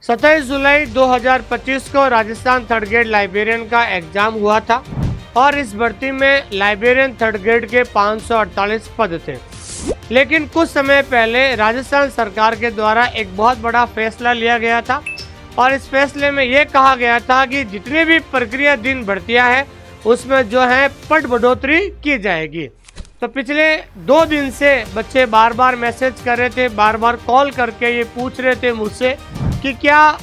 27 जुलाई 2025 को Rajasthan third grade librarian का exam हुआ था और इस भर्ती में लाइब्रेरियन थर्ड ग्रेड के 548 पद थे। लेकिन कुछ समय पहले राजस्थान सरकार के द्वारा एक बहुत बड़ा फैसला लिया गया था और इस फैसले में ये कहा गया था कि जितनी भी प्रक्रियाधीन भर्तियां हैं उसमें जो है पद बढ़ोतरी की जाएगी। तो पिछले 2 दिन से बच्चे बार बार मैसेज कर रहे थे, बार बार कॉल करके ये पूछ रहे थे मुझसे कि क्या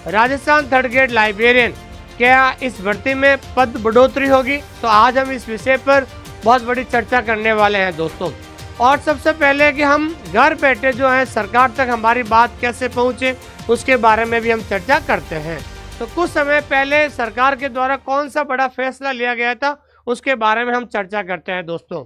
राजस्थान थर्ड ग्रेड लाइब्रेरियन क्या इस भर्ती में पद बढ़ोतरी होगी। तो आज हम इस विषय पर बहुत बड़ी चर्चा करने वाले हैं दोस्तों। और सबसे पहले कि हम घर बैठे जो है सरकार तक हमारी बात कैसे पहुंचे उसके बारे में भी हम चर्चा करते हैं। तो कुछ समय पहले सरकार के द्वारा कौन सा बड़ा फैसला लिया गया था उसके बारे में हम चर्चा करते हैं दोस्तों।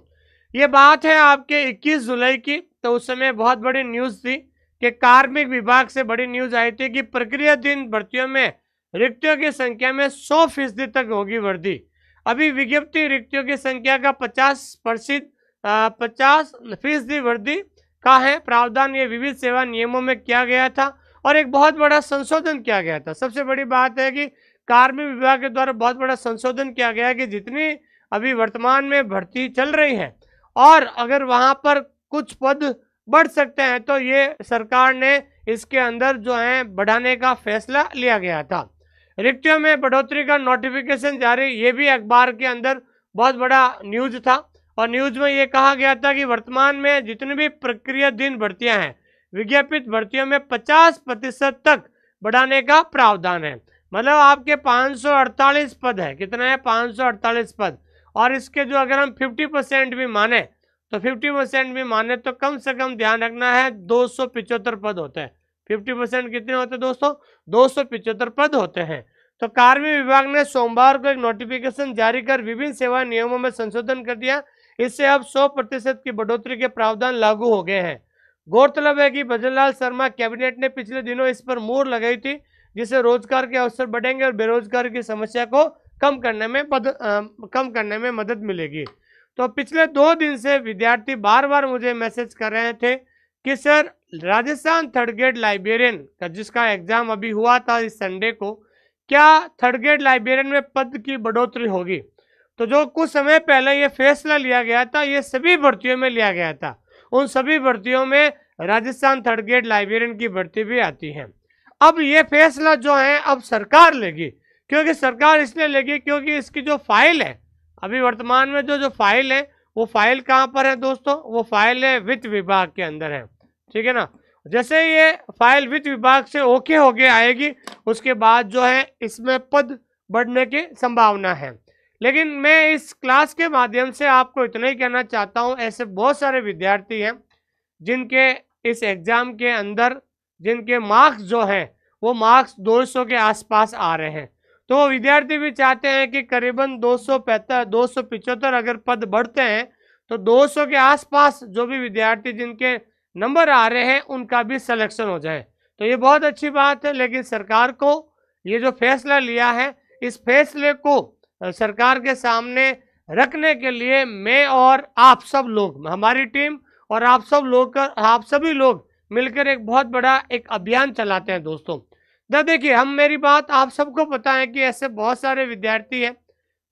ये बात है आपके 21 जुलाई की। तो उस समय बहुत बड़ी न्यूज़ थी कि कार्मिक विभाग से बड़ी न्यूज़ आई थी कि प्रक्रियाधीन भर्तियों में रिक्तियों की संख्या में 100% तक होगी वृद्धि। अभी विज्ञप्ति रिक्तियों की संख्या का 50% वृद्धि का है प्रावधान। ये विविध सेवा नियमों में किया गया था और एक बहुत बड़ा संशोधन किया गया था। सबसे बड़ी बात है कि कार्मिक विभाग के द्वारा बहुत बड़ा संशोधन किया गया है कि जितनी अभी वर्तमान में भर्ती चल रही है और अगर वहां पर कुछ पद बढ़ सकते हैं तो ये सरकार ने इसके अंदर जो है बढ़ाने का फैसला लिया गया था। रिक्तियों में बढ़ोतरी का नोटिफिकेशन जारी, ये भी अखबार के अंदर बहुत बड़ा न्यूज था और न्यूज में ये कहा गया था कि वर्तमान में जितनी भी प्रक्रियाधीन भर्तियां हैं विज्ञापित भर्तियों में 50% तक बढ़ाने का प्रावधान है। मतलब आपके 548 पद है, कितना है 548 पद, और इसके जो अगर हम 50% भी माने तो 50% भी माने तो कम से कम ध्यान रखना है 275 पद होते हैं। 50% कितने होते हैं दोस्तों? 275 पद होते हैं। तो कार्मिक विभाग ने सोमवार को एक नोटिफिकेशन जारी कर विभिन्न सेवा नियमों में संशोधन कर दिया। इससे अब 100% की बढ़ोतरी के प्रावधान लागू हो गए हैं। गौरतलब है कि भजनलाल शर्मा कैबिनेट ने पिछले दिनों इस पर मुहर लगाई थी जिससे रोजगार के अवसर बढ़ेंगे और बेरोजगारी की समस्या को कम करने में मदद मिलेगी। तो पिछले 2 दिन से विद्यार्थी बार बार मुझे मैसेज कर रहे थे कि sir Rajasthan third grade librarian का जिसका एग्जाम अभी हुआ था इस संडे को, क्या थर्ड ग्रेड लाइब्रेरियन में पद की बढ़ोतरी होगी। तो जो कुछ समय पहले ये फैसला लिया गया था ये सभी भर्तियों में लिया गया था, उन सभी भर्तियों में राजस्थान थर्ड ग्रेड लाइब्रेरियन की भर्ती भी आती है। अब ये फैसला जो है अब सरकार लेगी, क्योंकि सरकार इसलिए लेगी क्योंकि इसकी जो फाइल है अभी वर्तमान में जो फाइल है वो फाइल कहाँ पर है दोस्तों? वो फाइल है वित्त विभाग के अंदर है, ठीक है ना। जैसे ये फाइल वित्त विभाग से ओके हो गए आएगी उसके बाद जो है इसमें पद बढ़ने की संभावना है। लेकिन मैं इस क्लास के माध्यम से आपको इतना ही कहना चाहता हूँ, ऐसे बहुत सारे विद्यार्थी हैं जिनके इस एग्जाम के अंदर जिनके मार्क्स जो हैं वो मार्क्स 200 के आसपास आ रहे हैं। तो वो विद्यार्थी भी चाहते हैं कि करीबन 275 अगर पद बढ़ते हैं तो 200 के आसपास जो भी विद्यार्थी जिनके नंबर आ रहे हैं उनका भी सिलेक्शन हो जाए। तो ये बहुत अच्छी बात है। लेकिन सरकार को ये जो फैसला लिया है इस फैसले को सरकार के सामने रखने के लिए मैं और आप सब लोग, हमारी टीम और आप सभी लोग मिलकर एक बहुत बड़ा एक अभियान चलाते हैं दोस्तों। देखिए मेरी बात आप सबको पता है कि ऐसे बहुत सारे विद्यार्थी हैं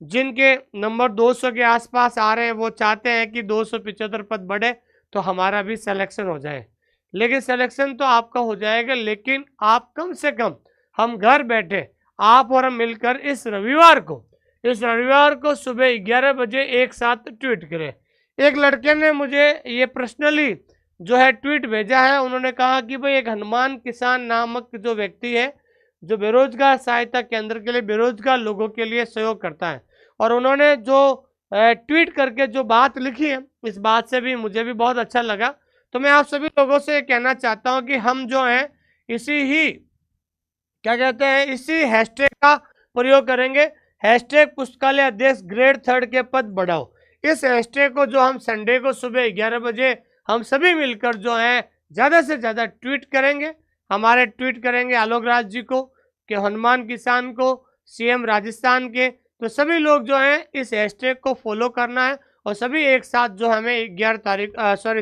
जिनके नंबर 200 के आसपास आ रहे हैं, वो चाहते हैं कि 275 पद बढ़े तो हमारा भी सिलेक्शन हो जाए। लेकिन सिलेक्शन तो आपका हो जाएगा, लेकिन आप कम से कम हम घर बैठे आप और हम मिलकर इस रविवार को सुबह 11 बजे एक साथ ट्वीट करें। एक लड़के ने मुझे ये पर्सनली जो है ट्वीट भेजा है, उन्होंने कहा कि भाई एक हनुमान किसान नामक जो व्यक्ति है जो बेरोजगार सहायता केंद्र के लिए बेरोजगार लोगों के लिए सहयोग करता है, और उन्होंने जो ट्वीट करके जो बात लिखी है इस बात से भी मुझे भी बहुत अच्छा लगा। तो मैं आप सभी लोगों से कहना चाहता हूं कि हम जो है इसी हैशटैग का प्रयोग करेंगे, हैशटैग पुस्तकालय अध्यक्ष ग्रेड 3 के पद बढ़ाओ। इस हैशटैग को जो हम संडे को सुबह 11 बजे हम सभी मिलकर जो है ज़्यादा से ज़्यादा ट्वीट करेंगे। हमारे ट्वीट करेंगे आलोक राज जी को, कि हनुमान किसान को, सीएम राजस्थान के। तो सभी लोग जो हैं इस हैशटैग को फॉलो करना है और सभी एक साथ जो हमें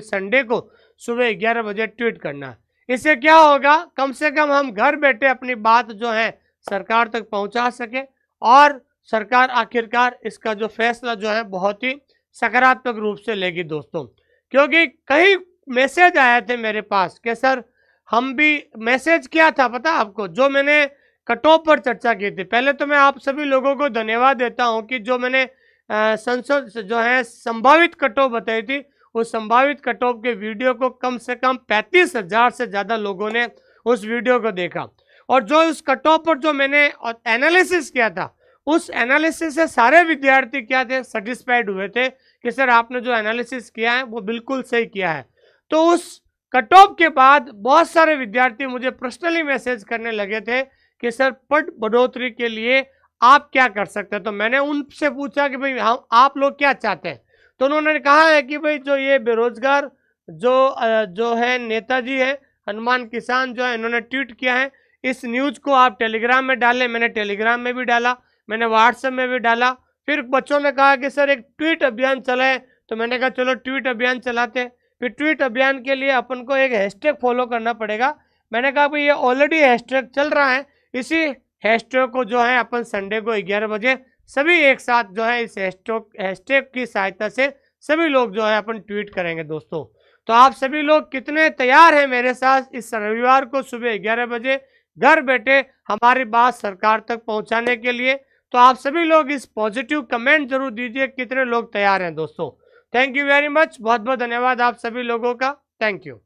संडे को सुबह 11 बजे ट्वीट करना है। इससे क्या होगा, कम से कम हम घर बैठे अपनी बात जो है सरकार तक पहुंचा सके और सरकार आखिरकार इसका जो फैसला जो है बहुत ही सकारात्मक रूप से लेगी दोस्तों। क्योंकि कई मैसेज आए थे मेरे पास कि सर हम भी, मैसेज क्या था पता आपको, जो मैंने कट ऑफ पर चर्चा की थी। पहले तो मैं आप सभी लोगों को धन्यवाद देता हूं कि जो मैंने संसद जो है संभावित कट ऑफ बताई थी, उस संभावित कट ऑफ के वीडियो को कम से कम 35,000 से ज़्यादा लोगों ने उस वीडियो को देखा। और जो उस कट ऑफ पर जो मैंने एनालिसिस किया था, उस एनालिसिस से सारे विद्यार्थी क्या थे, सेटिस्फाइड हुए थे कि सर आपने जो एनालिसिस किया है वो बिल्कुल सही किया है। तो उस कट ऑफ के बाद बहुत सारे विद्यार्थी मुझे पर्सनली मैसेज करने लगे थे कि सर पद बढ़ोतरी के लिए आप क्या कर सकते हैं। तो मैंने उनसे पूछा कि भाई हम, आप लोग क्या चाहते हैं। तो उन्होंने कहा है कि भाई जो ये बेरोजगार जो है नेताजी है, हनुमान किसान जो है, इन्होंने ट्वीट किया है, इस न्यूज़ को आप टेलीग्राम में डालें। मैंने टेलीग्राम में भी डाला, मैंने व्हाट्सएप में भी डाला। फिर बच्चों ने कहा कि सर एक ट्वीट अभियान चलाए, तो मैंने कहा चलो ट्वीट अभियान चलाते हैं। फिर ट्वीट अभियान के लिए अपन को एक हैशटैग फॉलो करना पड़ेगा। मैंने कहा भाई ये ऑलरेडी हैशटैग चल रहा है, इसी हैशटैग को जो है अपन संडे को 11 बजे सभी एक साथ जो है इस हैशटैग की सहायता से सभी लोग जो है अपन ट्वीट करेंगे दोस्तों। तो आप सभी लोग कितने तैयार हैं मेरे साथ इस रविवार को सुबह 11 बजे घर बैठे हमारी बात सरकार तक पहुंचाने के लिए? तो आप सभी लोग इस पॉजिटिव कमेंट जरूर दीजिए कितने लोग तैयार हैं दोस्तों। थैंक यू वेरी मच, बहुत बहुत धन्यवाद आप सभी लोगों का। Thank you.